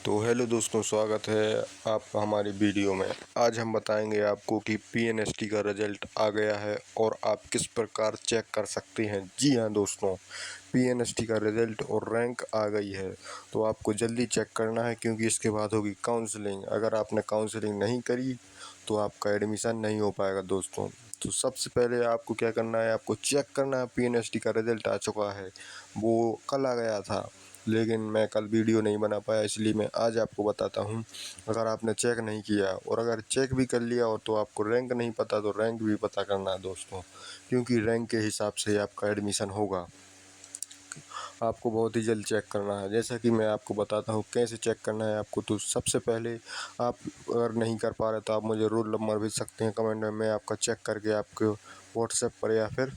तो हेलो दोस्तों, स्वागत है आपका हमारी वीडियो में। आज हम बताएंगे आपको कि पीएनएसटी का रिजल्ट आ गया है और आप किस प्रकार चेक कर सकते हैं। जी हाँ दोस्तों, पीएनएसटी का रिजल्ट और रैंक आ गई है, तो आपको जल्दी चेक करना है क्योंकि इसके बाद होगी काउंसलिंग। अगर आपने काउंसलिंग नहीं करी तो आपका एडमिशन नहीं हो पाएगा दोस्तों। तो सबसे पहले आपको क्या करना है, आपको चेक करना है। पीएनएसटी का रिजल्ट आ चुका है, वो कल आ गया था, लेकिन मैं कल वीडियो नहीं बना पाया, इसलिए मैं आज आपको बताता हूँ। अगर आपने चेक नहीं किया और अगर चेक भी कर लिया हो तो आपको रैंक नहीं पता, तो रैंक भी पता करना है दोस्तों, क्योंकि रैंक के हिसाब से आपका एडमिशन होगा। आपको बहुत ही जल्द चेक करना है। जैसा कि मैं आपको बताता हूँ कैसे चेक करना है आपको। तो सबसे पहले आप अगर नहीं कर पा रहे तो आप मुझे रोल नंबर भेज सकते हैं कमेंट में। मैं आपका चेक करके आपके व्हाट्सएप पर या फिर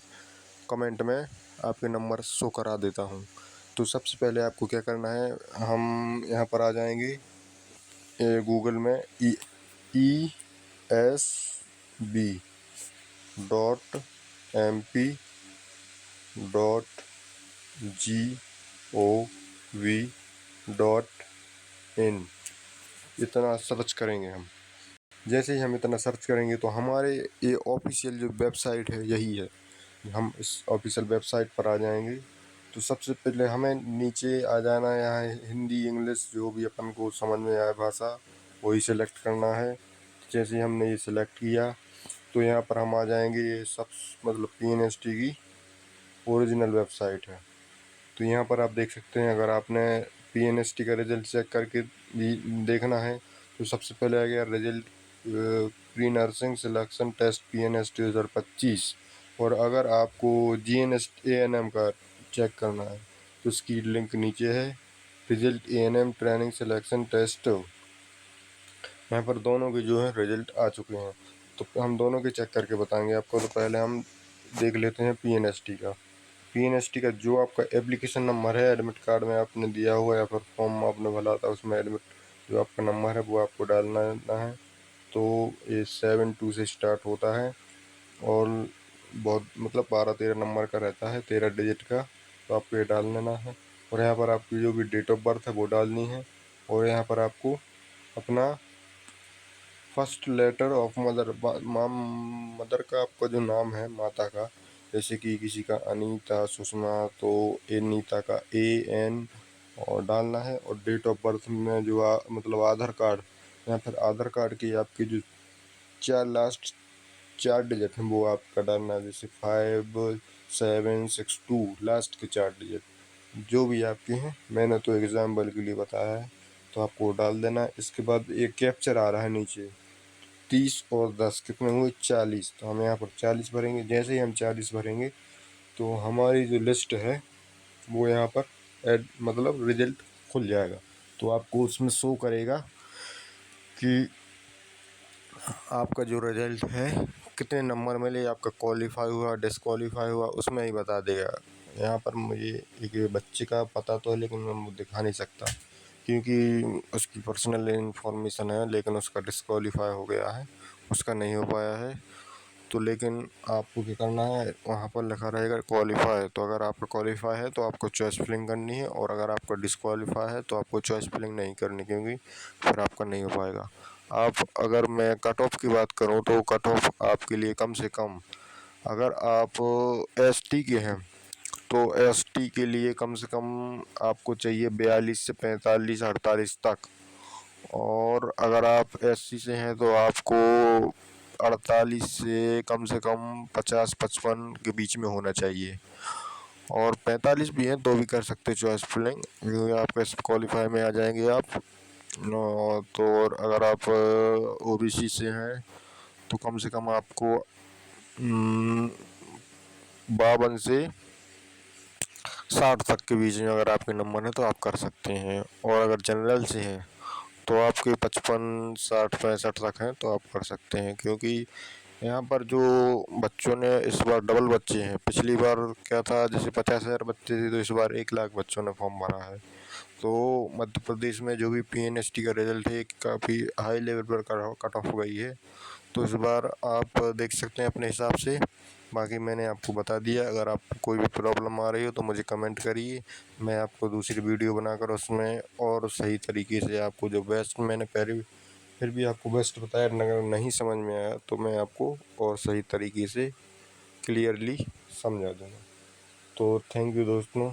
कमेंट में आपके नंबर शो करा देता हूँ। तो सबसे पहले आपको क्या करना है, हम यहाँ पर आ जाएंगे गूगल में esb.mp.gov.in इतना सर्च करेंगे हम। जैसे ही हम इतना सर्च करेंगे तो हमारे ये ऑफिशियल जो वेबसाइट है यही है। हम इस ऑफिशियल वेबसाइट पर आ जाएंगे। तो सबसे पहले हमें नीचे आ जाना है, यहाँ हिंदी इंग्लिश जो भी अपन को समझ में आए भाषा वही सिलेक्ट करना है। जैसे ही हमने ये सिलेक्ट किया तो यहाँ पर हम आ जाएंगे। ये सब मतलब पीएनएसटी की ओरिजिनल वेबसाइट है। तो यहाँ पर आप देख सकते हैं, अगर आपने पीएनएसटी का रिजल्ट चेक करके भी देखना है तो सबसे पहले आ गया result pre nursing selection test PNST 2025। और अगर आपको जीएनएस एएनएम का चेक करना है तो उसकी लिंक नीचे है, result ANM training selection test. यहाँ पर दोनों के जो है रिजल्ट आ चुके हैं, तो हम दोनों के चेक करके बताएंगे आपको। तो पहले हम देख लेते हैं पीएनएसटी का। पीएनएसटी का जो आपका एप्लीकेशन नंबर है एडमिट कार्ड में आपने दिया हुआ या फिर फॉर्म आपने भरा था उसमें एडमिट जो आपका नंबर है वो आपको डालना है। तो ये 72 से स्टार्ट होता है और बहुत मतलब 12-13 नंबर का रहता है, 13 डिजिट का। तो आपको ये डाल देना है और यहाँ पर आपकी जो भी डेट ऑफ बर्थ है वो डालनी है। और यहाँ पर आपको अपना first letter of mother mother का आपका जो नाम है माता का, जैसे कि किसी का अनीता सुषमा, तो अनीता का AN और डालना है। और डेट ऑफ बर्थ में जो मतलब आधार कार्ड या फिर आधार कार्ड की आपकी जो लास्ट 4 डिजिट हैं वो आपका डालना है, जैसे 5762 लास्ट के 4 डिजिट जो भी आपके हैं। मैंने तो एग्जाम्पल के लिए बताया है, तो आपको डाल देना है। इसके बाद एक कैप्चर आ रहा है नीचे, 30 और 10 कितने हुए 40। तो हम यहाँ पर 40 भरेंगे। जैसे ही हम 40 भरेंगे तो हमारी जो लिस्ट है वो यहाँ पर मतलब रिजल्ट खुल जाएगा। तो आपको उसमें शो करेगा कि आपका जो रिजल्ट है कितने नंबर मिले, आपका क्वालिफाई हुआ डिसक्वालीफाई हुआ, उसमें ही बता देगा। यहाँ पर मुझे एक बच्चे का पता तो है लेकिन मैं वो दिखा नहीं सकता क्योंकि उसकी पर्सनल इंफॉर्मेशन है, लेकिन उसका डिसक्वालीफाई हो गया है, उसका नहीं हो पाया है। तो लेकिन आपको क्या करना है, वहाँ पर लिखा रहेगा क्वालिफाई। तो अगर आपका क्वालिफाई है तो आपको चॉइस फिलिंग करनी है, और अगर आपका डिसक्वालीफाई है तो आपको चॉइस फिलिंग नहीं करनी, क्योंकि फिर आपका नहीं हो पाएगा। आप अगर मैं कट ऑफ की बात करूँ तो कट ऑफ आपके लिए कम से कम, अगर आप ST के हैं तो ST के लिए कम से कम आपको चाहिए 42 से 45 48 तक। और अगर आप SC से हैं तो आपको 48 से कम 50-55 के बीच में होना चाहिए। और 45 भी हैं तो भी कर सकते चॉइस फिलिंग, क्योंकि आपका क्वालिफाई में आ जाएंगे आप। तो और अगर आप OBC से हैं तो कम से कम आपको 52 से 60 तक के बीच में अगर आपके नंबर है तो आप कर सकते हैं। और अगर जनरल से हैं तो आपके 55 60 65 तक हैं तो आप कर सकते हैं, क्योंकि यहाँ पर जो बच्चों ने इस बार डबल बच्चे हैं। पिछली बार क्या था, जैसे 50,000 बच्चे थे तो इस बार 1 लाख बच्चों ने फॉर्म भरा है। तो मध्य प्रदेश में जो भी पीएनएसटी का रिजल्ट है काफ़ी हाई लेवल पर कट ऑफ हो गई है। तो इस बार आप देख सकते हैं अपने हिसाब से बाकी मैंने आपको बता दिया। अगर आपको कोई भी प्रॉब्लम आ रही हो तो मुझे कमेंट करिए, मैं आपको दूसरी वीडियो बनाकर उसमें और सही तरीके से आपको जो बेस्ट मैंने पहले फिर भी आपको बेस्ट बताया, अगर नहीं समझ में आया तो मैं आपको और सही तरीके से क्लियरली समझा दूँगा। तो थैंक यू दोस्तों।